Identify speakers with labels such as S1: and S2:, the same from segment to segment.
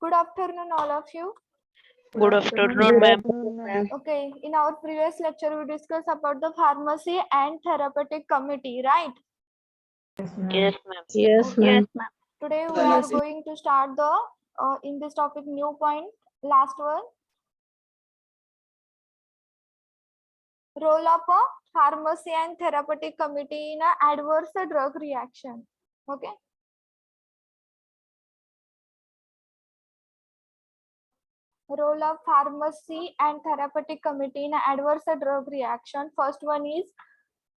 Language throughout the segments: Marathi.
S1: Good afternoon, all of you.
S2: Good afternoon, ma'am.
S1: Okay, in our previous lecture, we discussed about the pharmacy and therapeutic committee, right?
S2: Yes, ma'am.
S3: Yes,
S1: Okay.
S3: ma'am.
S1: Today we are going to start the in this topic new point, last one. Role of a pharmacy and therapeutic committee in a adverse drug reaction. Okay. Role of pharmacy and therapeutic committee in an adverse drug reaction. First one is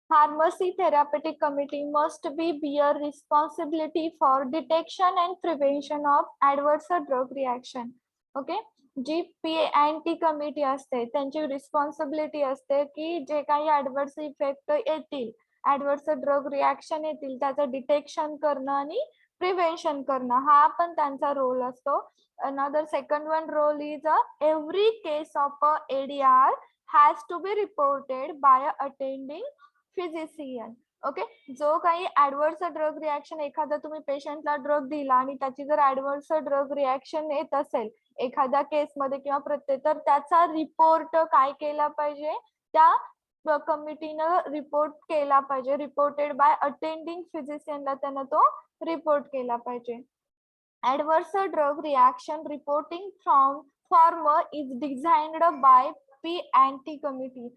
S1: pharmacy therapeutic committee must be bear responsibility for detection and prevention of adverse drug reaction. Okay, G PANT committee असते त्यांची रिस्पॉन्सिबिलिटी असते की जे काही ऍडव्हर्स इफेक्ट येतील, ऍडव्हर्स ड्रग रिॲक्शन येतील त्याचं डिटेक्शन करणं आणि प्रिव्हेन्शन करणं हा पण त्यांचा रोल असतो. Another second one role is every case of ADR has to be reported by attending physician. Okay, जो काही ऍडव्हर्स ड्रग रिॲक्शन एखादा तुम्ही पेशंटला ड्रग दिला आणि त्याची जर ऍडव्हर्स ड्रग रिॲक्शन येत असेल एखाद्या केसमध्ये किंवा प्रत्येक, तर त्याचा रिपोर्ट काय केला पाहिजे, त्या कमिटीनं रिपोर्ट केला पाहिजे. रिपोर्टेड बाय अटेंडिंग फिजिशियनला त्यानं तो रिपोर्ट केला पाहिजे. Adverse drug reaction reporting form is designed by PANT committee.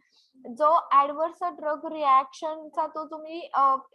S1: जो ऍडव्हर्स ड्रग रिॲक्शनचा तो तुम्ही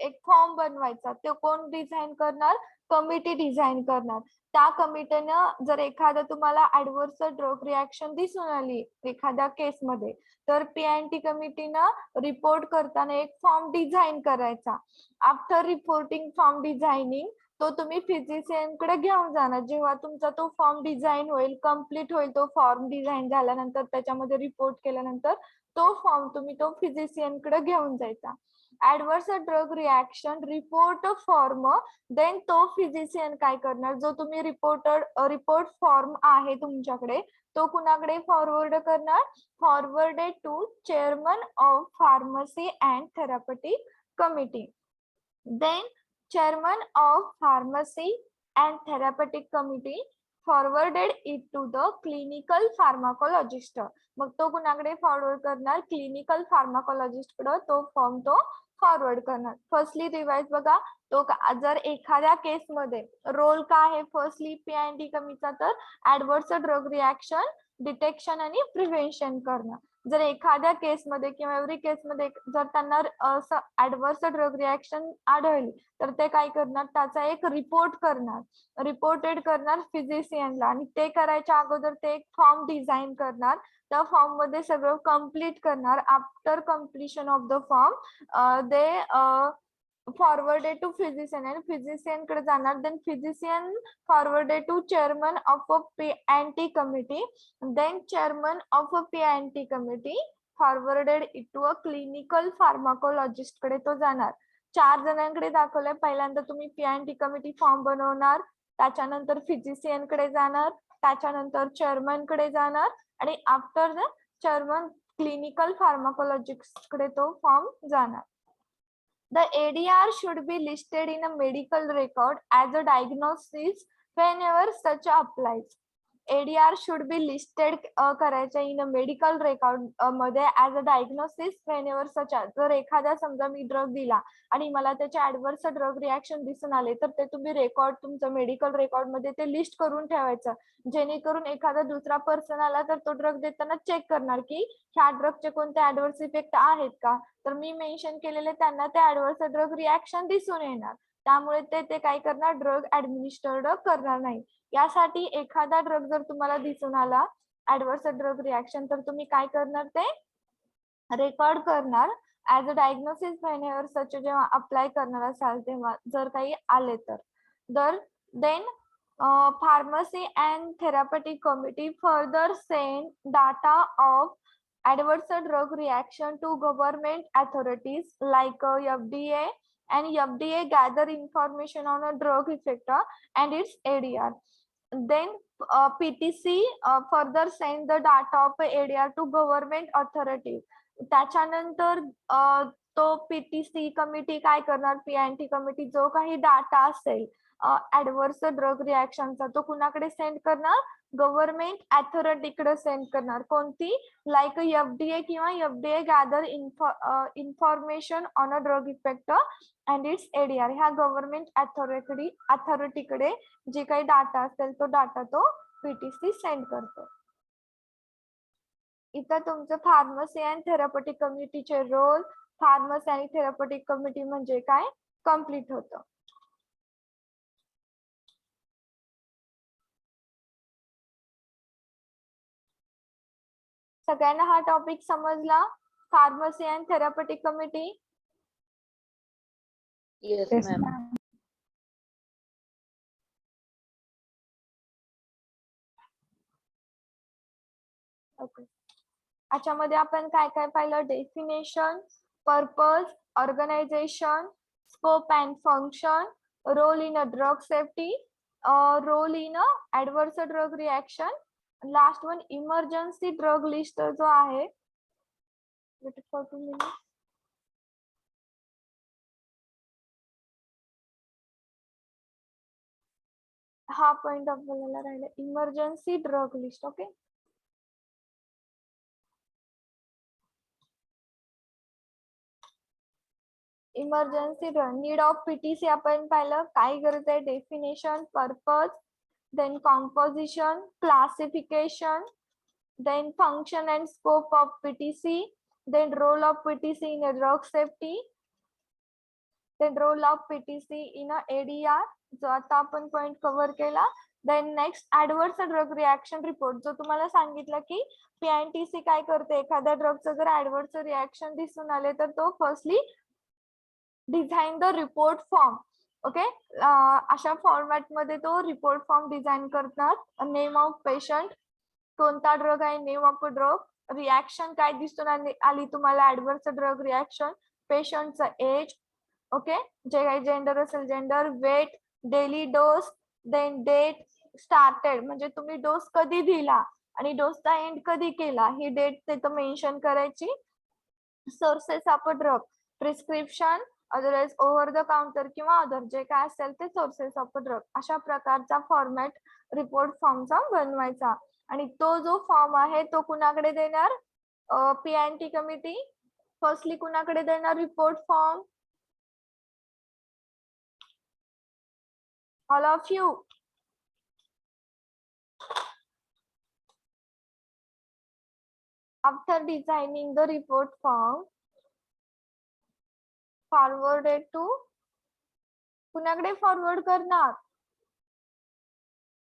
S1: एक फॉर्म बनवायचा, तो कोण डिझाईन करणार, कमिटी डिझाईन करणार. त्या कमिटीनं जर एखादा तुम्हाला ऍडव्हर्स ड्रग रिॲक्शन दिसून आली एखाद्या केसमध्ये, तर PANT कमिटीनं रिपोर्ट करताना एक फॉर्म डिझाईन करायचा. आफ्टर रिपोर्टिंग फॉर्म डिझायनिंग तो तुम्ही फिजिशियन कडे घेऊन जाणार. जेव्हा तुमचा तो फॉर्म डिझाईन होईल, कम्प्लीट होईल, तो फॉर्म डिझाईन झाल्यानंतर त्याच्यामध्ये रिपोर्ट केल्यानंतर तो फॉर्म तुम्ही तो फिजिशियन कडे घेऊन जायचा. Adverse drug reaction report form, then तो फिजिशियन काय करणार, जो तुम्ही रिपोर्ट फॉर्म आहे तुमच्याकडे तो कुणाकडे फॉरवर्ड करणार, forwarded to chairman of pharmacy and therapeutic committee. Then chairman of pharmacy and therapeutic committee forwarded it to the clinical pharmacologist. मग तो कुणाकडे फॉरवर्ड करणार, क्लिनिकल फार्माकोलॉजिस्ट कडे तो फॉर्म तो फॉरवर्ड करणार. फर्स्टली रिवाइज बघा, तो जर एखाद्या केसमध्ये रोल काय आहे फर्स्टली PANT कमिटीचा, तर ऍडव्हर्स ड्रग रिॲक्शन डिटेक्शन आणि प्रिव्हेन्शन करणं. जर एखाद्या केसमध्ये किंवा एव्हरी केसमध्ये जर त्यांना असं ऍडव्हर्स ड्रग रिॲक्शन आढळली तर ते काय करणार, त्याचा एक रिपोर्ट करणार, रिपोर्टेड करणार फिजिशियनला. आणि ते करायच्या अगोदर ते एक फॉर्म डिझाईन करणार. त्या फॉर्म मध्ये सगळं कम्प्लीट करणार. After completion of the form they forwarded to physician आणि फिजिशियन कडे जाणार. Then physician forwarded to chairman of a PANT committee. Then chairman of a PANT committee forwarded it to a clinical pharmacologist कडे तो जाणार. 4 जणांकडे दाखवलंय. पहिल्यांदा तुम्ही PANT कमिटी फॉर्म बनवणार, त्याच्यानंतर फिजिशियन कडे जाणार, त्याच्यानंतर चेअरमन कडे जाणार आणि after the chairman clinical pharmacologist कडे तो फॉर्म जाणार. The ADR should be listed in a medical record as a diagnosis whenever such applies. ADR should be listed करायचं in a medical record मध्ये as a diagnosis whenever such as. जर एखाद्या समजा मी ड्रग दिला आणि मला त्याचे ऍडव्हर्स ड्रग रिॲक्शन दिसून आले तर ते तुम्ही रेकॉर्ड तुमचं मेडिकल रेकॉर्ड मध्ये ते लिस्ट करून ठेवायचं, जेणेकरून एखादा दुसरा पर्सन आला तर तो ड्रग देताना चेक करणार की ह्या ड्रगचे कोणते ऍडव्हर्स इफेक्ट आहेत का. तर मी मेन्शन केलेले त्यांना ते ऍडव्हर्स ड्रग रिॲक्शन दिसून येणार, त्यामुळे ते काय करणार, ड्रग ऍडमिनिस्टर्ड करणार नाही. यासाठी एखादा ड्रग जर तुम्हाला दिसून आला ऍडव्हर्स ड्रग रिॲक्शन तर तुम्ही काय करणार, ते रेकॉर्ड करणार as a diagnosis whenever such. जेव्हा अप्लाय करणार असाल तेव्हा जर काही आले तर then pharmacy and therapeutic committee further send data of adverse drug reaction to government authorities like FDA, and FDA gather information on a drug effect and its ADR. Then PTC further send the data of ADR to government authorities. त्याच्यानंतर तो PTC कमिटी काय करणार, PANT कमिटी जो काही डाटा असेल ऍडव्हर्स ड्रग रिॲक्शनचा तो कुणाकडे सेंड करणार, गव्हर्नमेंट अथॉरिटीकडे सेंड करणार. कोणती, लाईक FDA किंवा FDA gather information on a drug effect and it's ADR. ह्या गव्हर्नमेंट अथॉरिटीकडे जे काही डाटा असेल तो डाटा तो PTC सेंड करतो. इथं तुमचं फार्मसी अँड थेरप्युटिक कमिटीचे रोल, फार्मसी आणि थेरप्युटिक कमिटी म्हणजे काय कम्प्लीट होतं. सगळ्यांना हा टॉपिक समजला, pharmacy and therapeutic committee?
S2: Yes, ma'am.
S1: Okay. याच्यामध्ये आपण काय काय पाहिलं, definition, purpose, organisation, scope and function, role in a drug safety, role in a adverse drug reaction, last one emergency drug list जो आहे. हा पॉइंट आपल्याला राहिला, emergency drug list. Okay. Emergency need of PTC आपण पाहिलं, काय गरज आहे, definition, purpose, then composition, classification, then function and scope of PTC, then role of PTC in a drug safety, then role of PTC in a ADR जो आता आपण पॉइंट कव्हर केला. then next adverse drug reaction report, जो तुम्हाला सांगितलं की PNTC काय करते, एखाद्या ड्रगचं जर ऍडव्हर्स रिॲक्शन दिसून आले तर तो firstly design the report form. Okay. अशा फॉर्मॅट मध्ये तो रिपोर्ट फॉर्म डिझाईन करतात. नेम ऑफ पेशंट, कोणता ड्रग आहे, नेम ऑफ ड्रग, रिॲक्शन काय दिसून आली तुम्हाला ऍडव्हर्स ड्रग रिॲक्शन, पेशंटचं एज, ओके, जे काही जेंडर असेल gender, weight, daily dose, then date started म्हणजे तुम्ही डोस कधी दिला आणि डोसचा एंड कधी केला ही डेट तिथं मेन्शन करायची. Sources of drug, prescription, otherwise over the counter किंवा अदर जे काय असेल ते सोर्सेस ऑफ ड्रग, अशा प्रकारचा फॉर्मॅट रिपोर्ट फॉर्मचा बनवायचा. आणि तो जो फॉर्म आहे तो कुणाकडे देणार, PNT कमिटी. फर्स्टली कुणाकडे देणार report form, all of you. After designing the report form, forwarded to, कुणाकडे फॉरवर्ड करणार,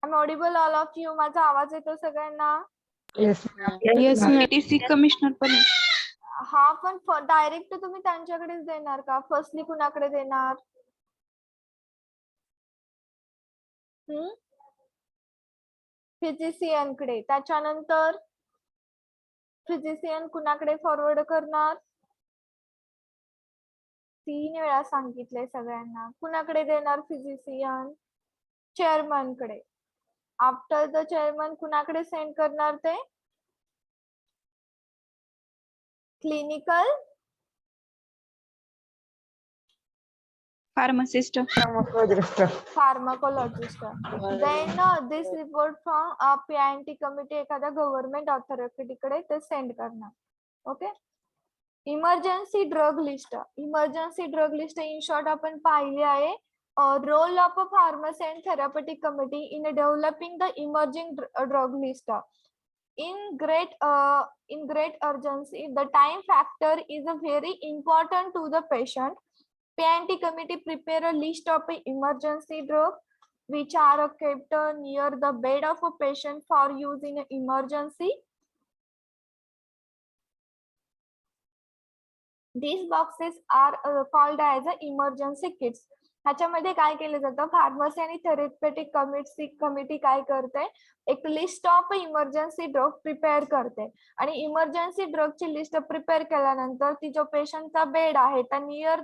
S1: I'm audible all of you, माझा आवाज येतो सगळ्यांना?
S2: Yes, ma'am.
S3: Yes, PTC commissioner पण आहे.
S1: हा पण डायरेक्ट तुम्ही त्यांच्याकडेच देणार का, फर्स्टली कुणाकडे देणार? फिजिशियन कडे. त्याच्यानंतर फिजिशियन कुणाकडे फॉरवर्ड करणार? 3 वेळा सांगितलंय सगळ्यांना. कुणाकडे देणार फिजिशियन? चेअरमन कडे. आफ्टर द चेअरमन कुणाकडे सेंड करणार ते? Clinical
S3: pharmacist.
S1: Pharmacologist. Then this report from PNT committee एखाद्या गव्हर्नमेंट ऑथॉरिटीकडे ते सेंड करणार. Okay. Emergency drug list. Emergency drug list in short आपण पाहिली आहे. Role of a pharmacy and therapeutic committee in developing the emerging drug list. In great urgency, the time factor is a very important to the patient. PNT committee prepare a list of emergency drugs which are kept near the bed of a patient for use in an emergency. These boxes are called as emergency kits. ह्याच्यामध्ये काय केलं जातं, फार्मसी आणि थेरप्युटिक कमिटी काय करते, एक list of emergency drug prepare करते. आणि इमर्जन्सी ड्रगची लिस्ट प्रिपेअर केल्यानंतर ती जो पेशंटचा बेड आहे त्या near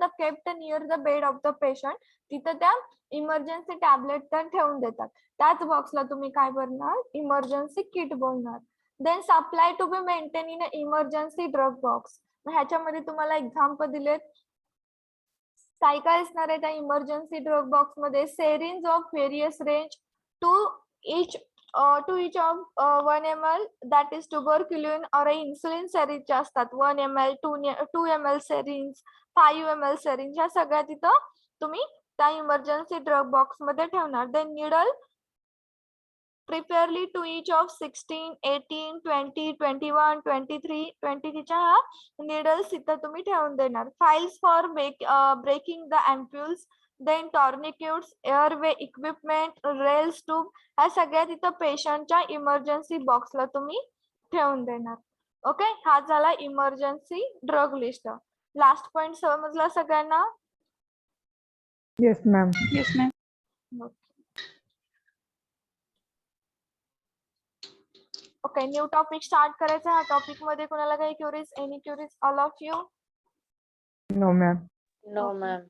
S1: the bed of the patient तिथं त्या इमर्जन्सी टॅबलेट त्या ठेवून देतात. त्याच बॉक्सला तुम्ही काय भरणार, इमर्जन्सी किट बोलणार. Then supply to be maintain in emergency drug box. ह्याच्यामध्ये तुम्हाला एक्झाम्पल दिलेत, काय काय असणार आहे त्या इमर्जन्सी ड्रग बॉक्स मध्ये syringe of various range to each to each of 1 ml that is tuberculin or insulin syringe असतात 1 ml 2 ml syringe 5 ml syringe ह्या सगळ्या तिथं तुम्ही त्या इमर्जन्सी ड्रग बॉक्स मध्ये ठेवणार. Then needle preferably to each of 16, 18, 20, 21, 23, 23 च्या ह्या needles इथं तुम्ही ठेवून देणार. Files for breaking the ampoules, then tourniquets, airway equipment, rails tube ह्या सगळ्या तिथं पेशंटच्या इमर्जन्सी बॉक्सला तुम्ही ठेवून देणार. ओके, हा झाला emergency drug list. Last point समजला सगळ्यांना?
S2: Yes, ma'am.
S3: Yes, ma'am.
S1: Okay, new topic start करायचा. हा टॉपिक मध्ये कोणाला काही queries? Any queries? All of you?
S2: No, ma'am. No,
S1: Okay.
S2: ma'am.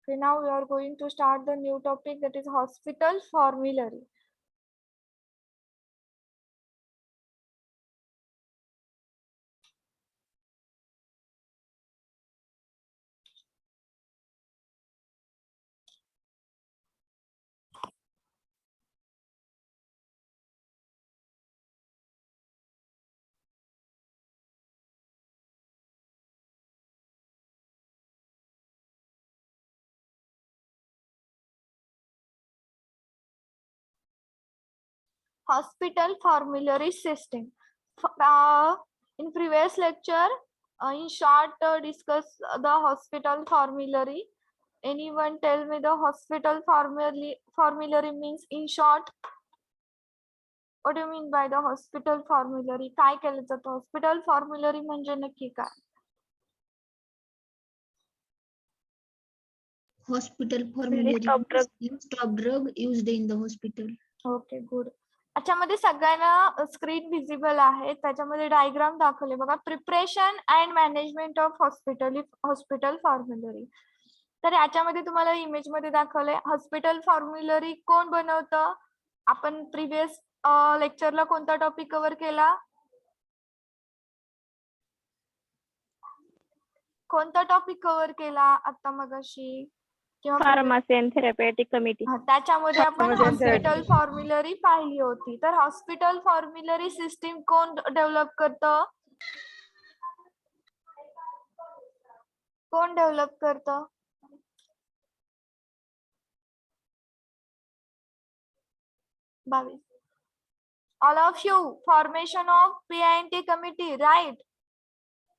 S1: Okay, now we are going to start the new topic, that is hospital formulary. Hospital formulary system. In previous lecture, in short, discuss the hospital formulary. Anyone tell me the hospital formulary means in short? What do you mean by the hospital formulary? काय केलं जातं? Hospital formulary म्हणजे नक्की काय?
S4: Hospital formulary list of drug used in the hospital.
S1: Okay, good. त्याच्यामध्ये सगळ्यांना स्क्रीन विजिबल आहे. त्याच्यामध्ये डायग्राम दाखवले बघा. Preparation and management of hospital formulary. तर याच्यामध्ये तुम्हाला इमेज मध्ये दाखवले हॉस्पिटल फॉर्म्युलरी कोण बनवतं. आपण प्रिव्हियस लेक्चरला कोणता टॉपिक कव्हर केला? कोणता टॉपिक कव्हर केला आता मगाशी?
S2: Pharmacy and therapeutic committee.
S1: त्याच्यामध्ये आपण
S2: Pharmacy and
S1: हॉस्पिटल
S2: therapeutic.
S1: फॉर्म्युलरी पाहिली होती. तर हॉस्पिटल फॉर्म्युलरी सिस्टीम कोण डेव्हलप करतं? कोण डेव्हलप करतं? All of you, formation of P&T committee, right?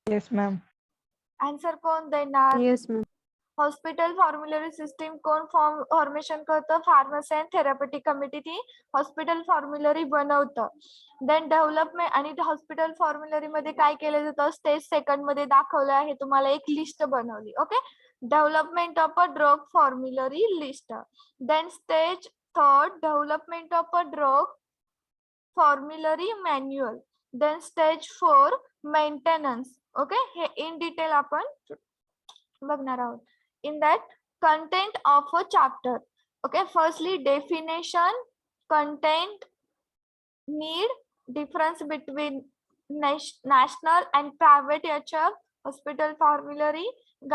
S2: Yes, ma'am.
S1: Answer कोण देणार?
S2: Yes, ma'am.
S1: Hospital formulary system कोण फॉर्मेशन करतं? फार्मसी अँड थेरप्युटिक कमिटी ती हॉस्पिटल फॉर्म्युलरी बनवतं. देन डेव्हलपमेंट आणि हॉस्पिटल फॉर्म्युलरी मध्ये काय केलं जातं? स्टेज सेकंड मध्ये दाखवलं आहे. तुम्हाला एक लिस्ट बनवली. Okay, development of a drug formulary list. Then stage third, development of a drug formulary manual. Then stage 4, maintenance. Okay, हे इन डिटेल आपण बघणार आहोत. In that, content of a chapter. Okay, firstly definition, content, need, difference between national and private HF, hospital formulary,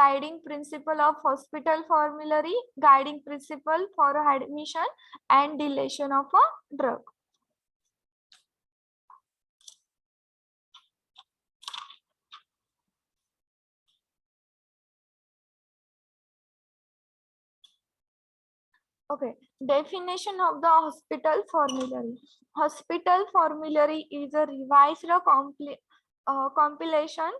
S1: guiding principle of hospital formulary, guiding principle for admission and deletion of a drug. Okay, definition of the hospital formulary. Hospital formulary is a revised compilation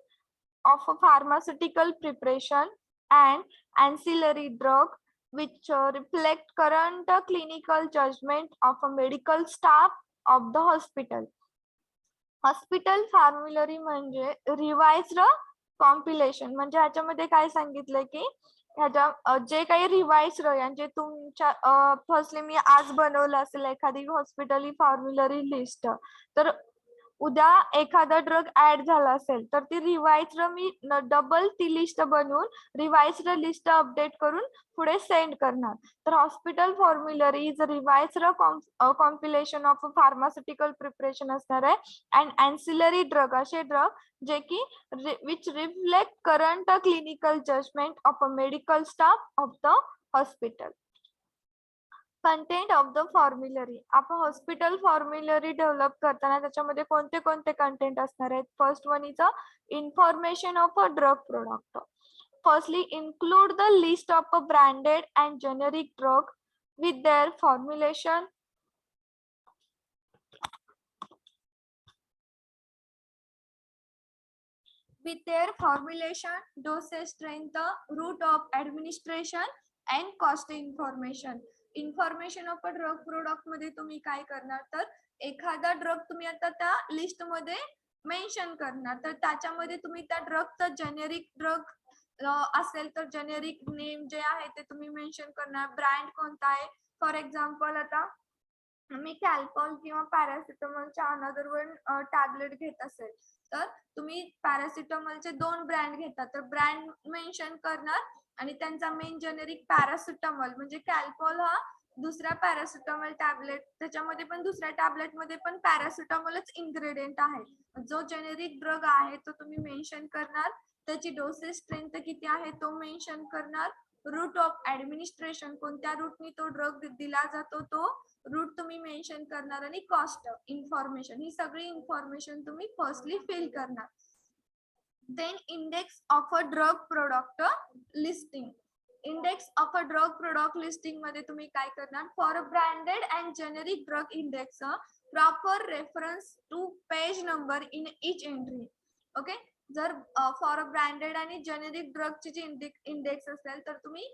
S1: of a pharmaceutical preparation and ancillary drug which reflect current clinical judgment of a medical staff of the hospital. Hospital formulary म्हणजे revised compilation. म्हणजे ह्याच्यामध्ये काय सांगितलंय की ह्याच्या जे काही रिवाइज यांचे तुमच्या फर्स्टली मी आज बनवलं असेल एखादी हॉस्पिटल फॉर्म्युलरी लिस्ट, तर उद्या एखादा ड्रग ऍड झाला असेल तर ती रिवाइज्ड मी डबल ती लिस्ट बनवून रिवाइज्ड लिस्ट अपडेट करून पुढे सेंड करणार. तर hospital formulary is revised compilation of pharmaceutical preparation असणार आहे अँड अँसिलरी ड्रग असे ड्रग जे की which reflect current clinical judgement of a medical staff of the hospital. Content of the formulary. आपण हॉस्पिटल फॉर्म्युलरी डेव्हलप करताना त्याच्यामध्ये कोणते कोणते कंटेंट असणार आहेत. First one is information of a drug product. Firstly include the list of a branded and generic drug with their formulation, dosage strength, route of administration and cost information. Information of a drug product मध्ये तुम्ही काय करणार तर एखादा ड्रग तुम्ही आता त्या लिस्ट मध्ये मेन्शन करणार तर त्याच्यामध्ये तुम्ही त्या ड्रगचा जेनेरिक ड्रग असेल तर जेनेरिक नेम जे आहे ते तुम्ही मेन्शन करणार. ब्रँड कोणता आहे. फॉर एक्झाम्पल आता मी कॅल्पॉल किंवा पॅरासिटामॉलच्या अनदर वन टॅबलेट घेत असेल तर तुम्ही पॅरासिटामॉलचे 2 ब्रँड घेता तर ब्रँड मेन्शन करणार आणि त्यांचा मेन जेनेरिक पॅरासिटामॉल म्हणजे कॅल्पॉल हा दुसऱ्या पॅरासिटामॉल टॅबलेट त्याच्यामध्ये पण दुसऱ्या टॅबलेट मध्ये पण पॅरासिटामॉलच इन्ग्रेडियंट आहे. जो जेनेरिक ड्रग आहे तो तुम्ही मेन्शन करणार. त्याची डोसेज स्ट्रेंथ किती आहे तो मेन्शन करणार. रूट ऑफ ऍडमिनिस्ट्रेशन कोणत्या रूटनी तो ड्रग दिला जातो तो रूट तुम्ही मेन्शन करणार आणि कॉस्ट इन्फॉर्मेशन ही सगळी इन्फॉर्मेशन तुम्ही फर्स्टली फिल करणार. Then index of a drug product listing. Index of a drug product listing मध्ये तुम्ही काय करणार. For a branded and generic drug index proper reference to page number in each entry. Okay. जर फॉर अ ब्रँडेड आणि जेनेरिक ड्रगची जी इंडेक्स असेल तर तुम्ही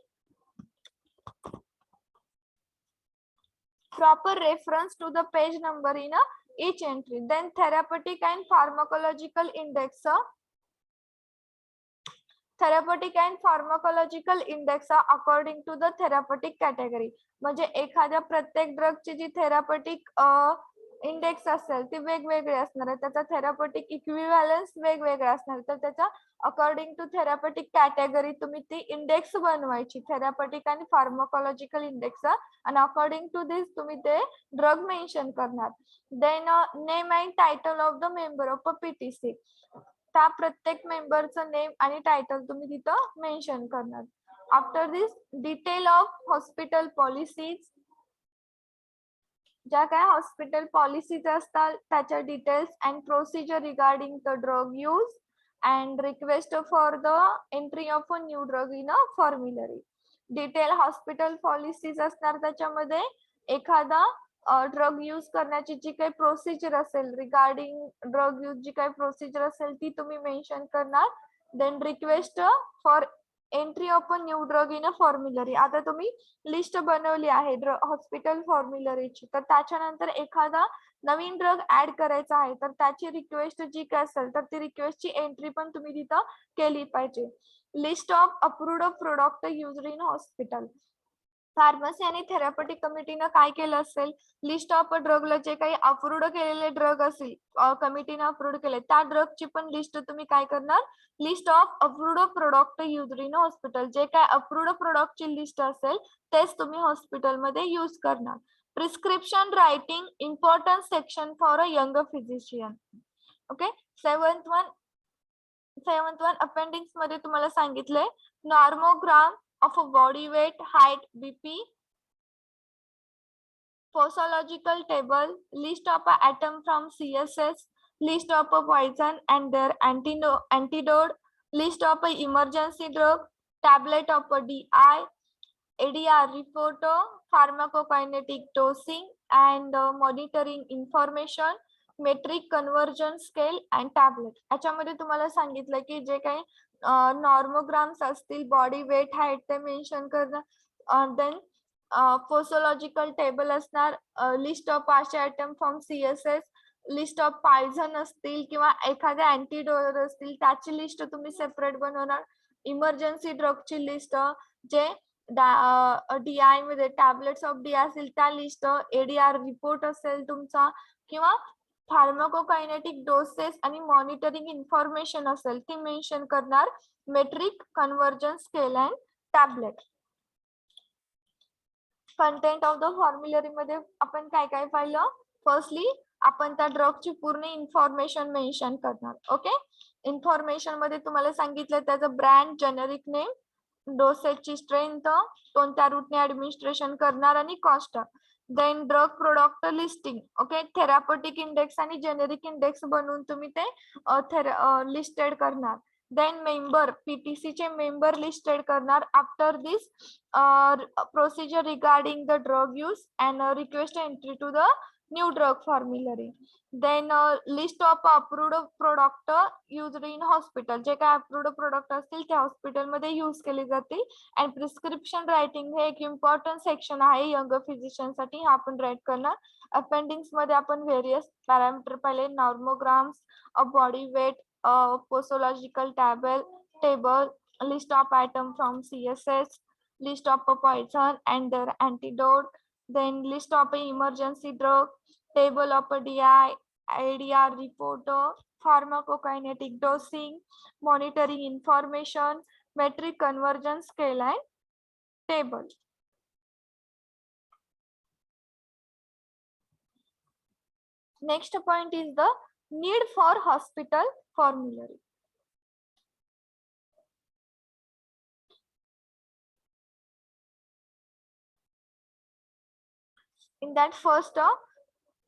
S1: proper reference to the page number in each entry. Then therapeutic and pharmacological index. Therapeutic and pharmacological index according to the therapeutic category. म्हणजे एखाद्या प्रत्येक ड्रगची जी थेरापेटिक इंडेक्स असेल ती वेगवेगळी असणार आहे. त्याचा थेरापेटिक इक्विव्हॅलन्स वेगवेगळा असणार. तर त्याचा अकॉर्डिंग टू थेरापेटिक कॅटेगरी तुम्ही ती इंडेक्स बनवायची. थेरापेटिक आणि फार्माकोलॉजिकल इंडेक्स आणि अकॉर्डिंग टू दिस तुम्ही ते ड्रग मेन्शन करणार. Then name and title of the member of a PTC. त्या प्रत्येक मेंबरचं नेम आणि टायटल तुम्ही तिथं मेन्शन करणार. After this detail of hospital policies. ज्या काय हॉस्पिटल पॉलिसीज असतात त्याच्या details and procedure regarding the drug use and request for the entry of a new drug in a formulary. Detail hospital policies असणार त्याच्यामध्ये एखादा ड्रग यूज करण्याची जी काही प्रोसिजर असेल रिगार्डिंग ड्रग यूज जी काही प्रोसिजर असेल ती तुम्ही मेन्शन करणार. Then request for entry of a new drug in a formulary. आता तुम्ही लिस्ट बनवली आहे हॉस्पिटल फॉर्म्युलरीची तर त्याच्यानंतर एखादा नवीन ड्रग ऍड करायचा आहे तर त्याची रिक्वेस्ट जी काय असेल तर ती रिक्वेस्टची एंट्री पण तुम्ही तिथं केली पाहिजे. List of approved product used in hospital. Pharmacy आणि थेरापेटिक कमिटीनं काय केलं असेल लिस्ट ऑफ ड्रगला जे काही अप्रूव्ड केलेले ड्रग असेल कमिटीनं अप्रूव्ड केले त्या ड्रगची पण लिस्ट तुम्ही काय करणार. List of approved product used in hospital. जे काय अप्रूव्ड प्रोडक्टची लिस्ट असेल तेच तुम्ही हॉस्पिटलमध्ये यूज करणार. Prescription writing important section for a young physician. Okay. Seventh one appendix मध्ये तुम्हाला सांगितलंय नॉर्मोग्राम of a body weight, height, BP, posological table, list of a atom from CSS, list of a poison and their antidote, list of a emergency drug, tablet of a DI, ADR report, pharmacokinetic dosing and monitoring information, metric conversion scale and tablet. याच्यामध्ये तुम्हाला सांगितलं की जे काही नॉर्मोग्राम्स असतील बॉडी वेट हाईट ते मेन्शन करणं. देन पोसोलॉजिकल टेबल असणार. लिस्ट ऑफ असे item from CSS, list of poison असतील किंवा एखाद्या अँटीडोट असतील त्याची लिस्ट तुम्ही सेपरेट बनवणार. इमर्जन्सी ड्रगची लिस्ट जे DI मध्ये टॅबलेट्स ऑफ DI असेल त्या लिस्ट, ADR रिपोर्ट असेल तुमचा किंवा फार्माकोकायनेटिक डोसेस आणि मॉनिटरिंग इन्फॉर्मेशन असेल ती मेन्शन करणार. Metric, conversion scale and tablet. Content of the formulary मध्ये आपण काय काय पाहिलं. फर्स्टली आपण त्या ड्रगची पूर्ण इन्फॉर्मेशन मेन्शन करणार. ओके, इन्फॉर्मेशन मध्ये तुम्हाला सांगितलं त्याचं ब्रँड, जेनेरिक नेम, डोसेजची स्ट्रेंथ, कोणत्या रूटने ऍडमिनिस्ट्रेशन करणार आणि cost. Then drug product listing. Okay, therapeutic index आणि जेनेरिक इंडेक्स बनवून तुम्ही ते लिस्टेड करणार. देन मेंबर, पीटीसी चे मेंबर लिस्टेड करणार. After this procedure regarding the drug use and request entry to the new drug formulary. Then list of approved product used in hospital. जे काय approved product असतील ते हॉस्पिटल मध्ये यूज केले जातील. अँड प्रिस्क्रिप्शन रायटिंग हे एक इम्पॉर्टंट सेक्शन आहे यंग फिजिशियन साठी, हा आपण राईट करणार. अपेंडिक्स मध्ये आपण व्हेरियस पॅरामीटर पाहिले. Normograms, body weight, posological table, list of item from CSS, list of a poison and their antidote, then list of a emergency drug, table of a DI, IDR report, pharmacokinetic dosing, monitoring information, metric conversion scale and table. Next point is the need for hospital formulary. In that first,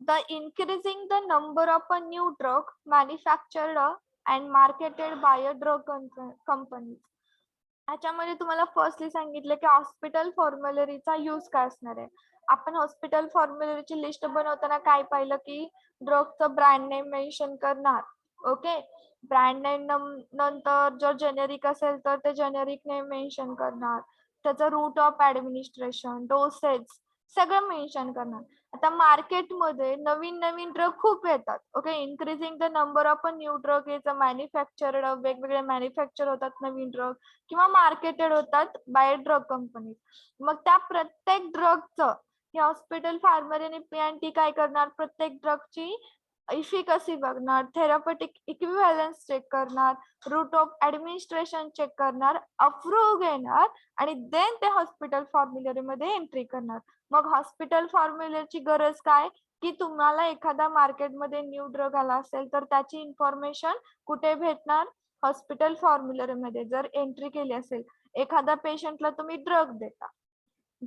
S1: the increasing the number of a new drug manufactured and marketed by a drug companies. ह्याच्यामध्ये तुम्हाला फर्स्टली सांगितलं की हॉस्पिटल फॉर्म्युलरीचा यूज काय असणार आहे. आपण हॉस्पिटल फॉर्म्युलरीची लिस्ट बनवताना काय पाहिलं की ड्रगचं ब्रँड नेम मेन्शन करणार. ओके, ब्रँड नेम नंतर जर जेनेरिक असेल तर ते जेनेरिक नेम मेन्शन करणार. त्याचं रूट ऑफ ऍडमिनिस्ट्रेशन, डोसेज सगळं मेन्शन करणार. आता मार्केटमध्ये नवीन नवीन ड्रग खूप येतात. Okay, increasing the number of new drug is manufactured, वेगवेगळे मॅन्युफॅक्चर होतात नवीन ड्रग किंवा मार्केटेड होतात बाय ड्रग कंपनी. मग त्या प्रत्येक ड्रगचं हे हॉस्पिटल फार्मरी P&T काय करणार, प्रत्येक ड्रगची इफिकसी बघणार, थेरापेटिक इक्विव्हॅलन्स चेक करणार, रूट ऑफ ऍडमिनिस्ट्रेशन चेक करणार, अप्रूव्ह घेणार आणि देन ते हॉस्पिटल फॉर्म्युलरी मध्ये एंट्री करणार. मग हॉस्पिटल फॉर्म्युलरची गरज काय की तुम्हाला एखादा मार्केटमध्ये न्यू ड्रग आला असेल तर त्याची इन्फॉर्मेशन कुठे भेटणार, हॉस्पिटल फॉर्म्युलरी मध्ये. जर एंट्री केली असेल, एखाद्या पेशंटला तुम्ही ड्रग देता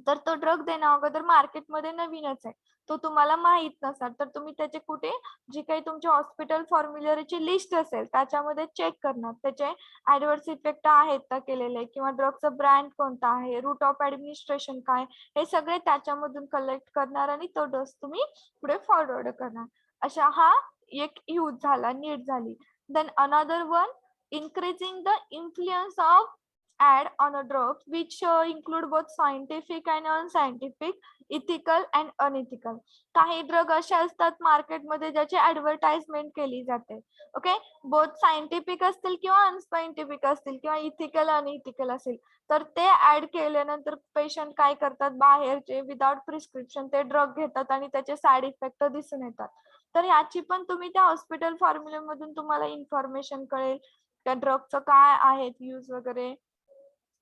S1: तर तो ड्रग देण्या अगोदर मार्केटमध्ये नवीनच आहे, तो तुम्हाला माहित नसेल तर तुम्ही त्याचे कुठे जी काही तुमच्या हॉस्पिटल फॉर्म्युलरीची लिस्ट असेल त्याच्यामध्ये चेक करणार त्याचे ऍडव्हर्स इफेक्ट आहेत का केलेले किंवा ड्रगचा ब्रँड कोणता आहे, रूट ऑफ ऍडमिनिस्ट्रेशन काय, हे सगळे त्याच्यामधून कलेक्ट करणार आणि तो डोस तुम्ही पुढे फॉरवर्ड करणार. अशा हा एक यूज झाला, नीड झाली. Then another one, increasing the influence of ad on a drug which include both scientific and unscientific, ethical and unethical. काही ड्रग असे असतात मार्केटमध्ये ज्याची ऍडव्हर्टाइजमेंट केली जाते. ओके, बोथ सायंटिफिक असतील किंवा अनसायंटिफिक असतील किंवा इथिकल अनइथिकल असेल तर ते ऍड केल्यानंतर पेशंट काय करतात, बाहेरचे विदाउट प्रिस्क्रिप्शन ते ड्रग घेतात आणि त्याचे साईड इफेक्ट दिसून येतात. तर याची पण तुम्ही त्या हॉस्पिटल फॉर्म्युला मधून तुम्हाला इन्फॉर्मेशन कळेल त्या ड्रगचं काय आहे यूज वगैरे.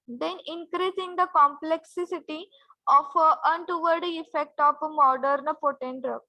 S1: Then increasing the complexity of untoward effect of modern potent drug.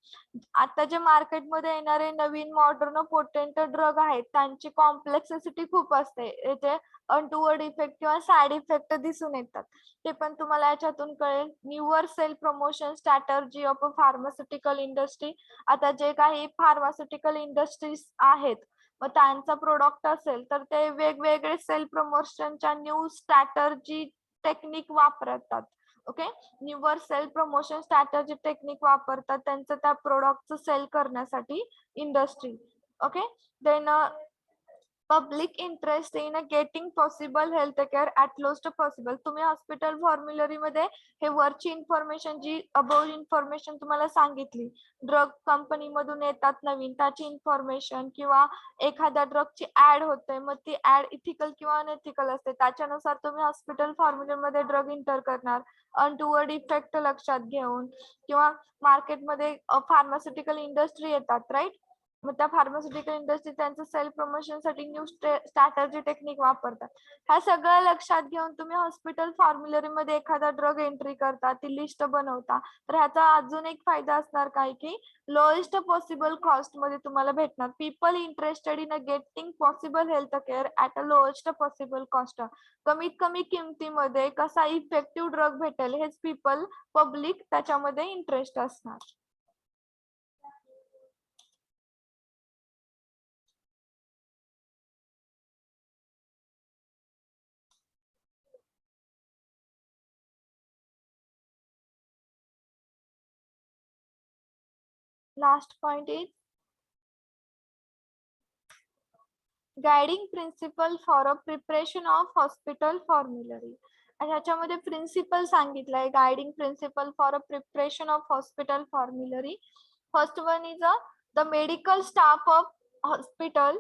S1: आता जे मार्केटमध्ये येणारे नवीन मॉडर्न पोटेंट ड्रग आहेत त्यांची कॉम्प्लेक्सिटी खूप असते, याचे अनटुवर्ड इफेक्ट किंवा साइड इफेक्ट दिसून येतात, ते पण तुम्हाला याच्यातून कळेल. Newer sale promotion strategy of pharmaceutical industry. आता जे काही फार्मास्युटिकल इंडस्ट्रीज आहेत मग त्यांचा प्रोडक्ट असेल तर ते वेगवेगळे सेल प्रमोशनच्या न्यू स्ट्रॅटर्जी टेक्निक वापरतात. Okay, newer sale promotion strategy technique वापरतात त्यांचं त्या प्रोडक्टचं सेल करण्यासाठी industry. Okay, then public interest in getting possible health care at lowest possible. तुम्ही हॉस्पिटल फॉर्म्युलरी मध्ये हे वरची इन्फॉर्मेशन जी अबोव इन्फॉर्मेशन तुम्हाला सांगितली, ड्रग कंपनी मधून येतात नवीन त्याची इन्फॉर्मेशन किंवा एखाद्या ड्रगची ऍड होते मग ती ऍड इथिकल किंवा अनइथिकल असते त्याच्यानुसार तुम्ही हॉस्पिटल फॉर्म्युलरी मध्ये ड्रग इंटर करणार अनटुवर्ड इफेक्ट लक्षात घेऊन. किंवा मार्केटमध्ये फार्मास्युटिकल इंडस्ट्री येतात राईट, मग त्या फार्मास्युटिकल इंडस्ट्री त्यांचं सेल्फ प्रमोशन साठी न्यू स्ट्रॅटर्जी टेक्निक वापरतात. ह्या सगळं लक्षात घेऊन तुम्ही हॉस्पिटल फॉर्म्युलरी मध्ये एखादा ड्रग एंट्री करता, ती लिस्ट बनवता, तर ह्याचा अजून एक फायदा असणार काय की लोएस्ट पॉसिबल कॉस्ट मध्ये तुम्हाला भेटणार. People interested in getting possible health care at a lowest possible cost. कमीत कमी किमतीमध्ये कसा इफेक्टिव्ह ड्रग भेटेल हेच पब्लिक त्याच्यामध्ये इंटरेस्ट असणार. Last point is guiding principle for a preparation of hospital formulary. आणि ह्याच्यामध्ये प्रिन्सिपल सांगितलंय, guiding principle for a preparation of hospital formulary. First one is the medical staff of hospital.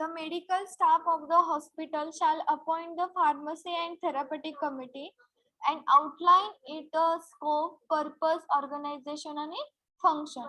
S1: The medical staff of the hospital shall appoint the pharmacy and therapeutic committee and outline its scope, purpose, organization and function.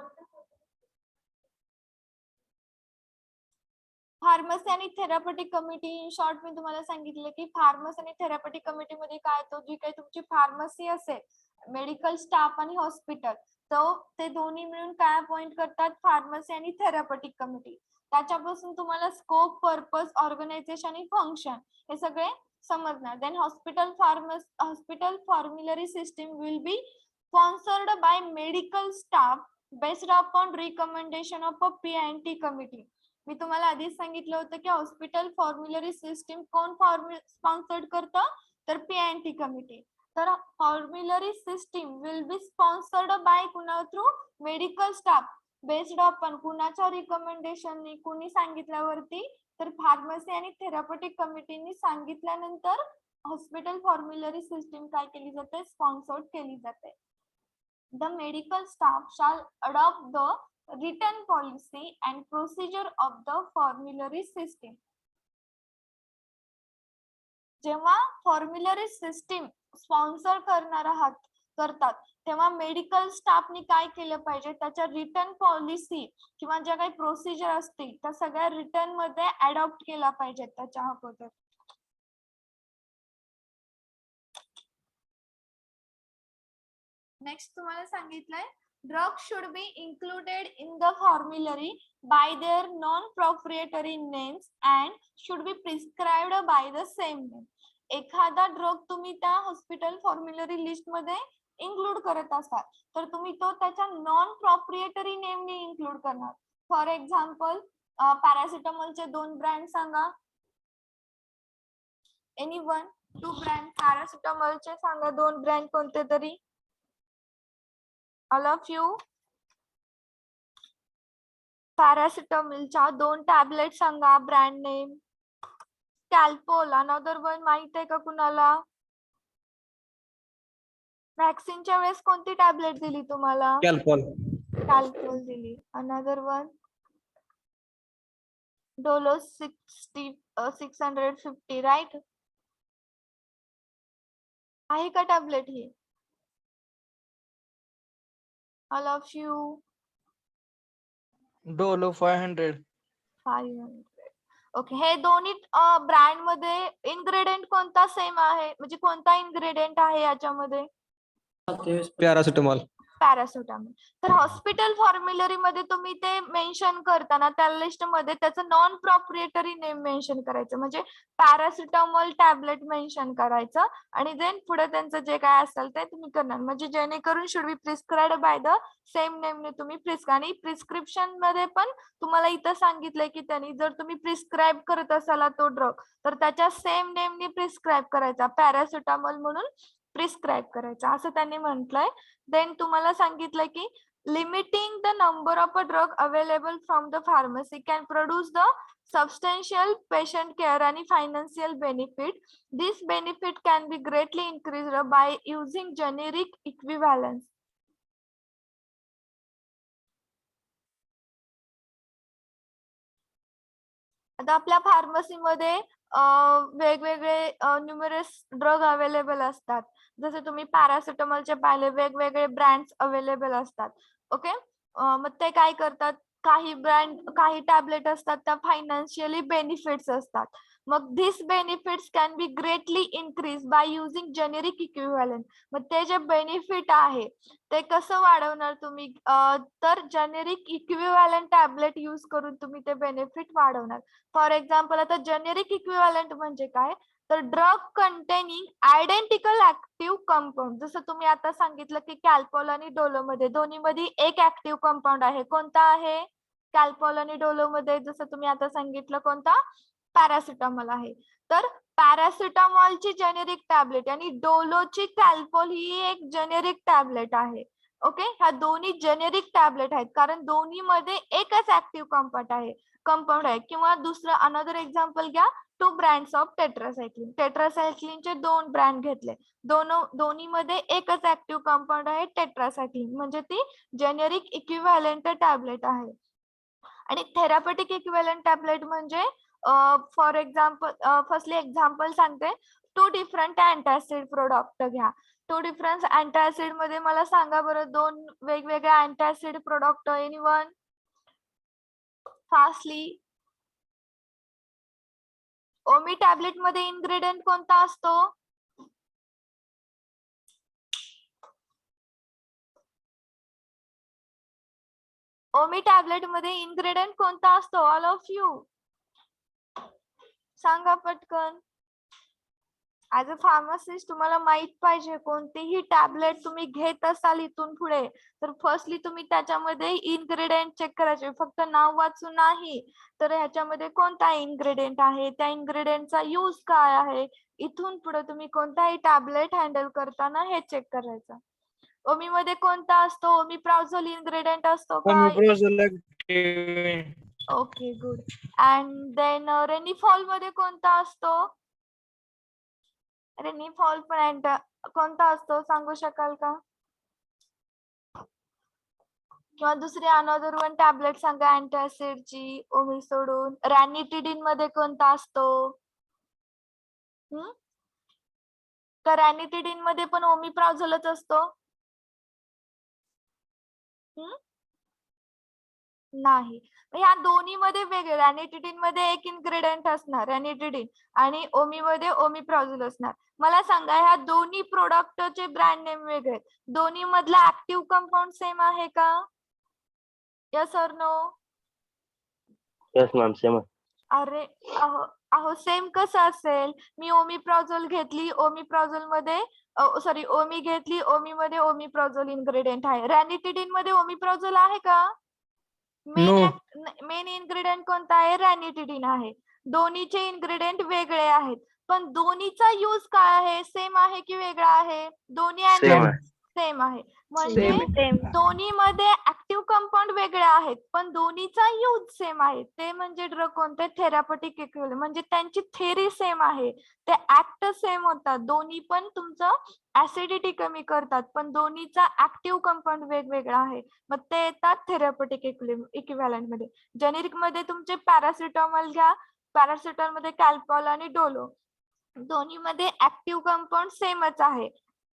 S1: Pharmacy आणि थेरapeutic कमिटी इन शॉर्ट मी तुम्हाला सांगितलं की फार्मसी आणि थेरapeutic कमिटी मध्ये काय, तो जी काही तुमची फार्मसी असेल, मेडिकल स्टाफ आणि हॉस्पिटल, तो ते दोन्ही मिळून काय अपॉइंट करतात, फार्मसी आणि थेरapeutic कमिटी. त्याच्यापासून तुम्हाला स्कोप, पर्पज, ऑर्गनायझेशन आणि फंक्शन हे सगळे समजणार. Then hospital formulary system will be sponsored by medical staff based upon recommendation of a P&T committee. मी तुम्हाला आधीच सांगितलं होतं की हॉस्पिटल फॉर्म्युलरी सिस्टीम कोण स्पॉन्सर्ड करतं, तर P&T कमिटी. तर formulary system will be sponsored by कुणा through, medical staff based upon कुणाच्या रिकमेंडेशननी, कुणी सांगितल्यावरती, तर फार्मसी आणि थेरapeutic कमिटीनी सांगितल्यानंतर हॉस्पिटल फॉर्म्युलरी सिस्टीम काय केली जाते, स्पॉन्सर्ड केली जाते. The medical staff shall adopt the written policy and procedure of the formulary system. जेव्हा फॉर्म्युलरी सिस्टीम स्पॉन्सर करतात तेव्हा मेडिकल स्टाफनी काय केलं पाहिजे, त्याच्या रिटर्न पॉलिसी किंवा ज्या काही प्रोसिजर असतील त्या सगळ्या रिटर्न मध्ये अडॉप्ट केला पाहिजे त्याच्या अगोदर. नेक्स्ट तुम्हाला सांगितलंय drug should be included in the formulary by their non proprietary names and should be prescribed by the same name. एखादा ड्रग तुम्ही त्या हॉस्पिटल फॉर्म्युलरी लिस्ट मध्ये इन्क्लूड करत असाल तर तुम्ही तो त्याच्या नॉन प्रोप्रिएटरी नेमने इन्क्लूड करणार. फॉर एक्झाम्पल पॅरासिटामॉलचे 2 ब्रँड सांगा. एनीवन 2 ब्रँड पॅरासिटामॉलचे सांगा, 2 ब्रँड कोणते तरी. All of you. पॅरासिटामॉलच्या 2 टॅबलेट सांगा, brand name. Calpol another one माहित आहे का कुणाला? वॅक्सिनच्या वेळेस कोणती टॅबलेट दिली तुम्हाला? कॅल्पोल दिली. Another one Dolo 650 right. आहे का टॅबलेट ही? All of you.
S5: Dolo 500.
S1: Okay. हे दोन्ही ब्रँड मध्ये इन्ग्रेडियंट कोणता सेम आहे, म्हणजे कोणता इन्ग्रेडियंट आहे याच्यामध्ये?
S5: पॅरासिटामॉल.
S1: तर हॉस्पिटल फॉर्म्युलरी मध्ये तुम्ही ते मेन्शन करताना त्या लिस्ट मध्ये त्याचं नॉन प्रोप्रिएटरी नेम मेन्शन करायचं, म्हणजे पॅरासिटामॉल टॅबलेट मेन्शन करायचं आणि देन पुढे त्यांचं जे काय असेल ते तुम्ही करणार, म्हणजे जेणेकरून should be prescribed by the same नेमने तुम्ही आणि प्रिस्क्रिप्शन मध्ये पण तुम्हाला इथं सांगितलंय की त्यांनी जर तुम्ही प्रिस्क्राइब करत असाल तो ड्रग तर त्याच्या सेम नेमने प्रिस्क्राइब करायचा, पॅरासिटामॉल म्हणून प्रिस्क्राइब करायचा असं त्यांनी म्हटलंय. देन तुम्हाला सांगितलंय की limiting the number of a drug available from the pharmacy can produce the substantial patient care आणि financial benefit. This benefit can be greatly increased by using generic equivalence. आता आपल्या फार्मसीमध्ये वेगवेगळे न्यूमरस ड्रग अवेलेबल असतात. जसे तुम्ही पॅरासिटामॉलचे पाहिले वेगवेगळे ब्रँड्स अवेलेबल असतात. ओके. मग ते काय करतात, काही ब्रँड काही टॅबलेट असतात त्या फायनान्शियली बेनिफिट्स असतात. मग this benefits can be greatly increase by using generic equivalent. मग ते जे बेनिफिट आहे ते कसं वाढवणार तुम्ही, तर जेनेरिक इक्विव्हॅलंट टॅबलेट यूज करून तुम्ही ते बेनिफिट वाढवणार. फॉर एक्झाम्पल आता जेनेरिक इक्विव्हॅलंट म्हणजे काय, तर drug containing identical active compound. जसं तुम्ही आता सांगितलं की कॅल्पॉल आणि डोलो मध्ये दोन्हीमध्ये एक ऍक्टिव्ह कंपाऊंड आहे. कोणता आहे? कॅल्पॉल आणि डोलो मध्ये जसं तुम्ही आता सांगितलं कोणता, पॅरासिटामॉल आहे. तर पॅरासिटामॉलची जेनेरिक टॅबलेट आणि डोलोची कॅल्पॉल ही एक जेनेरिक टॅबलेट आहे. ओके, ह्या दोन्ही जेनेरिक टॅबलेट आहेत कारण दोन्ही मध्ये एकच ऍक्टिव्ह कंपाऊंड आहे. किंवा दुसरं अनदर एक्झाम्पल घ्या, 2 ब्रँड्स ऑफ टेट्रासायक्लिन. टेट्रासायक्लिनचे 2 ब्रँड घेतले, दोन्ही मध्ये एकच ऍक्टिव्ह कंपाऊंड आहे टेट्रासायक्लिन, म्हणजे ती जेनेरिक इक्विव्हॅलंट टॅबलेट आहे. आणि थेरापेटिक इक्विव्हॅलंट टॅबलेट म्हणजे फॉर एक्झाम्पल फर्स्टली एक्झाम्पल सांगते, 2 डिफरंट अँटासिड प्रोडक्ट घ्या. 2 डिफरंट अँटासिड मध्ये मला सांगा बरं 2 वेगवेगळ्या अँटासिड प्रोडक्ट, एनीवन फास्टली. ओमी टॅबलेट मध्ये इन्ग्रेडियंट कोणता असतो? ओमी टॅबलेट मध्ये इन्ग्रेडियंट कोणता असतो? ऑल ऑफ यू सांगा पटकन. ऍज अ फार्मासिस्ट तुम्हाला माहित पाहिजे, कोणतीही टॅबलेट तुम्ही घेत असाल इथून पुढे तर फर्स्टली तुम्ही त्याच्यामध्ये इन्ग्रेडियंट चेक करायचे, फक्त नाव वाचून नाही. तर ह्याच्यामध्ये कोणता इन्ग्रेडियंट आहे, त्या इन्ग्रेडियंटचा यूज काय आहे, इथून पुढे तुम्ही कोणताही टॅबलेट हँडल करताना हे चेक करायचं. ओमी मध्ये कोणता असतो? ओमिप्राझोल इन्ग्रेडियंट असतो का? Okay, good. अँड देन रेनिफॉल मध्ये कोणता असतो? रेनिफॉल पण कोणता असतो सांगू शकाल का? किंवा दुसरी अनदर वन टॅबलेट सांगा अँटासिडची ओमी सोडून. रॅनिटिडिन मध्ये कोणता असतो? तर रॅनिटिडिन मध्ये पण ओमिप्राझोलच असतो? नाही. ह्या दोन्ही मध्ये वेगळे, रॅनिटिडिन मध्ये एक इन्ग्रेडियंट असणार रॅनिटिडिन आणि ओमी मध्ये ओमिप्राझोल असणार. मला सांगा ह्या दोन्ही प्रोडक्टचे ब्रँड नेम वेगळे, दोन्ही मधला ऍक्टिव्ह कंपाऊंड सेम आहे का? Yes or no?
S6: Yes ma'am, same.
S1: अरे अहो सेम कसं असेल? मी ओमिप्राझोल घेतली, ओमिप्राझोल मध्ये सॉरी ओमी घेतली, ओमी मध्ये ओमिप्राझोल इन्ग्रेडियंट आहे. रॅनिटिडिन मध्ये ओमिप्राझोल आहे का? मेन इन्ग्रेडियंट कोणता आहे? रॅनिटिडिन आहे. दोन्हीचे इन्ग्रेडियंट वेगळे आहेत, पण दोन्हीचा यूज काय आहे? सेम आहे की वेगळा आहे? दोन्ही सेम आहे. म्हणजे दोन्ही मध्ये ऍक्टिव्ह कंपाऊंड वेगळे आहेत पण दोन्हीचा यूज सेम आहे. ते म्हणजे ड्रग कोणते? Therapeutic equivalent. म्हणजे त्यांची थेरी सेम आहे, ते ऍक्ट सेम होतात. दोन्ही पण तुमचं ऍसिडिटी कमी करतात पण दोन्हीचा ऍक्टिव्ह कंपाऊंड वेगवेगळा आहे. मग ते येतात थेरापेटिक इक्विव्हॅलंट मध्ये. जेनेरिक मध्ये तुमचे पॅरासिटामॉल घ्या, पॅरासिटामॉल मध्ये कॅल्पॉल आणि डोलो, दोन्ही मध्ये ऍक्टिव्ह कंपाऊंड सेमच आहे,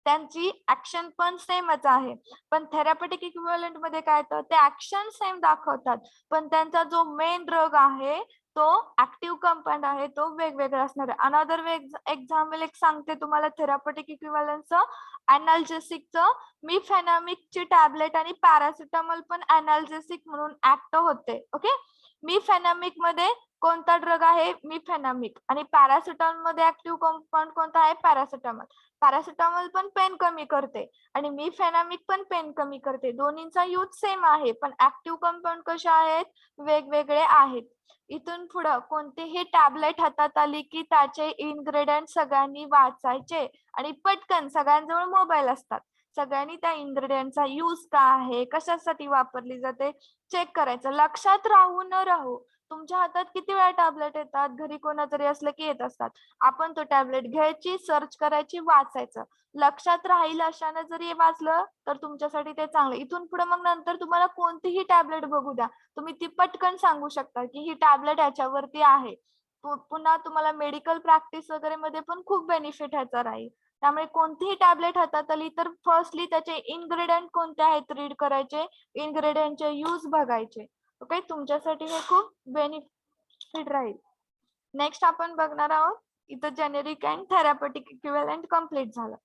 S1: त्यांची ऍक्शन पण सेमच आहे. पण थेरापेटिक इक्विव्हॅलंट मध्ये काय तर ते ऍक्शन सेम दाखवतात पण त्यांचा जो मेन ड्रग आहे तो ऍक्टिव्ह कंपाऊंड आहे तो वेगवेगळा असणार आहे. अनदर एक्झाम्पल एक सांगते तुम्हाला थेरापेटिक इक्विव्हॅलंटचं, अनाल्जेसिकचं. मिफेनामिकची टॅबलेट आणि पॅरासिटामॉल पण अनाल्जेसिक म्हणून ऍक्ट होते. ओके, मिफेनामिक मध्ये कोणता ड्रग आहे? मिफेनामिक. आणि पॅरासिटामॉल मध्ये ऍक्टिव्ह कंपाऊंड कोणता आहे? पॅरासिटामॉल. पॅरासिटामॉल पण पेन कमी करते आणि मिफेनामिक पण पेन कमी करते. दोन्हींचा यूज सेम आहे पण ऍक्टिव्ह कंपाऊंड कशा आहेत? वेगवेगळे आहेत. इथून पुढे कोणतीही टॅबलेट हातात आली की त्याचे इन्ग्रेडियंट सगळ्यांनी वाचायचे आणि पटकन, सगळ्यांजवळ मोबाईल असतात, सगळ्यांनी त्या इन्ग्रेडियंटचा यूज काय आहे, कशासाठी वापरली जाते चेक करायचं. लक्षात राहू न राहू, तुमच्या हातात किती वेळा टॅबलेट येतात, घरी कोणातरी असलं की येत असतात, आपण तो टॅबलेट घ्यायची, सर्च करायची, वाचायचं. लक्षात राहील अशाने जरी वाचलं तर तुमच्यासाठी ते चांगलं. इथून पुढे मग नंतर तुम्हाला कोणतीही टॅबलेट बघू द्या, तुम्ही ती पटकन सांगू शकता की ही टॅबलेट याच्यावरती आहे. पुन्हा तुम्हाला मेडिकल प्रॅक्टिस वगैरे मध्ये पण खूप बेनिफिट ह्याचा राहील. त्यामुळे कोणतीही टॅबलेट हातात आली तर फर्स्टली त्याचे इन्ग्रेडियंट कोणते आहेत रीड करायचे, इन्ग्रेडियंटचे यूज बघायचे. ओके, तुमच्यासाठी हे खूप बेनिफिट राहील. नेक्स्ट आपण बघणार आहोत इथं जेनेरिक अँड थेरॅपेटिक इक्विव्हॅलंट कंप्लीट झालं.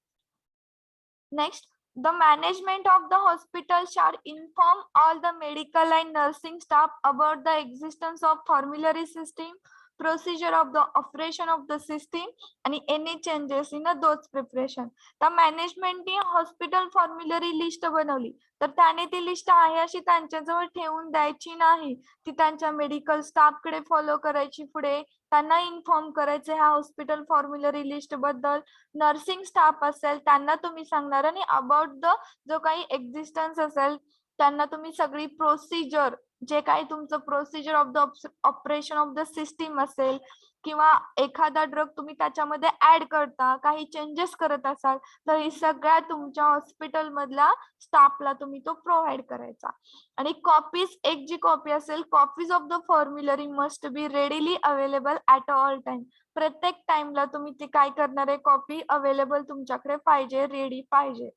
S1: Next, the management of the hospital shall inform all the medical and nursing staff about the existence of formulary system, procedure of the operation of the system and any changes in those preparation. तर मॅनेजमेंटने हॉस्पिटल फॉर्म्युलरी लिस्ट बनवली तर त्याने ती लिस्ट आहे अशी त्यांच्याजवळ ठेवून द्यायची नाही, ती त्यांच्या मेडिकल स्टाफकडे फॉलो करायची, पुढे त्यांना इन्फॉर्म करायचे ह्या हॉस्पिटल फॉर्म्युलरी लिस्ट बद्दल. नर्सिंग स्टाफ असेल त्यांना तुम्ही सांगणार आणि अबाउट द जो काही एक्झिस्टन्स असेल त्यांना तुम्ही सगळी प्रोसिजर, जे काही तुमचं procedure of the operation of the system असेल किंवा एखादा ड्रग तुम्ही त्याच्यामध्ये ऍड करता, काही चेंजेस करत असाल तर ही सगळ्या तुमच्या हॉस्पिटल मधल्या स्टाफला तुम्ही तो प्रोव्हाइड करायचा. आणि कॉपीज, एक जी कॉपी असेल, copies of the formulary must be readily available at all time. प्रत्येक टाइमला तुम्ही ती काय करणार आहे, कॉपी अवेलेबल तुमच्याकडे पाहिजे, रेडी पाहिजे.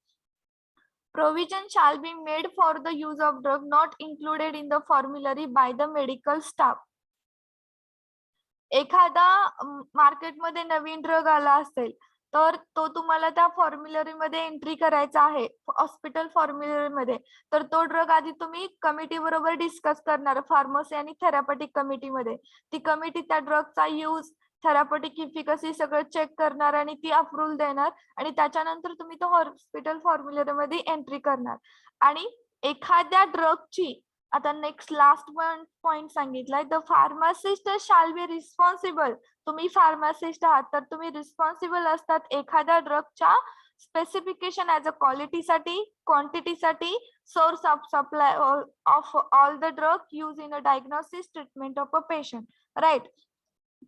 S1: Provision shall be made for the use of drug not included in the formulary by the medical staff. एखादा मार्केटमध्ये नवीन ड्रग आला असेल तर तो तुम्हाला त्या फॉर्म्युलरी मध्ये एंट्री करायचा आहे हॉस्पिटल फॉर्म्युलरी मध्ये, तर तो ड्रग आधी तुम्ही कमिटी बरोबर डिस्कस करणार, फार्मसी आणि थेरॅपेटिक कमिटी मध्ये. ती कमिटी त्या ड्रगचा यूज, थेरॅपेटिक इफिकसी सगळं चेक करणार आणि ती अप्रूव्हल देणार आणि त्याच्यानंतर तुम्ही तो हॉस्पिटल फॉर्म्युलरी मध्ये एंट्री करणार. आणि एखाद्या ड्रगची, आता नेक्स्ट लास्ट पॉइंट सांगितलाय, the pharmacist shall be responsible. तुम्ही फार्मासिस्ट आहात तर तुम्ही रिस्पॉन्सिबल असतात एखाद्या ड्रगच्या स्पेसिफिकेशन ऍज अ क्वालिटीसाठी, क्वांटिटीसाठी, source of supply of all the drug use in a diagnosis treatment of a patient. Right,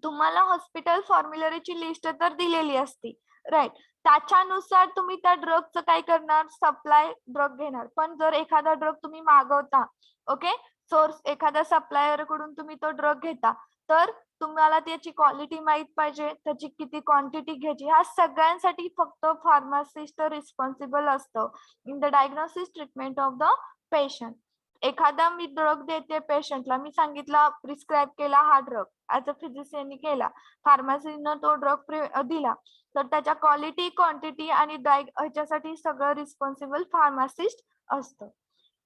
S1: तुम्हाला हॉस्पिटल फॉर्म्युलरीची लिस्ट तर दिलेली असती, राईट, त्याच्यानुसार तुम्ही त्या ड्रगचं काय करणार, सप्लाय ड्रग घेणार. पण जर एखादा ड्रग तुम्ही मागवता, ओके, सोर्स एखाद्या सप्लायर कडून तुम्ही तो ड्रग घेता, तर तुम्हाला त्याची क्वालिटी माहित पाहिजे, त्याची किती क्वांटिटी घ्यायची, ह्या सगळ्यांसाठी फक्त फार्मासिस्ट रिस्पॉन्सिबल असतो in the diagnosis treatment of the patient. एखादा मी ड्रग देते पेशंटला, मी सांगितला प्रिस्क्राईब केला हा ड्रग, ऍज अ फिजिशियननी केला, फार्मसीनं तो ड्रग दिला, तर त्याच्या क्वालिटी, क्वांटिटी आणि ह्याच्यासाठी सगळं रिस्पॉन्सिबल फार्मासिस्ट असतं.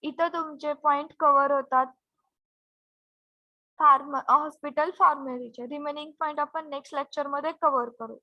S1: इथं तुमचे पॉइंट कव्हर होतात हॉस्पिटल फॉर्म्युलरीचे. रिमेनिंग पॉइंट आपण नेक्स्ट लेक्चर मध्ये कव्हर करू.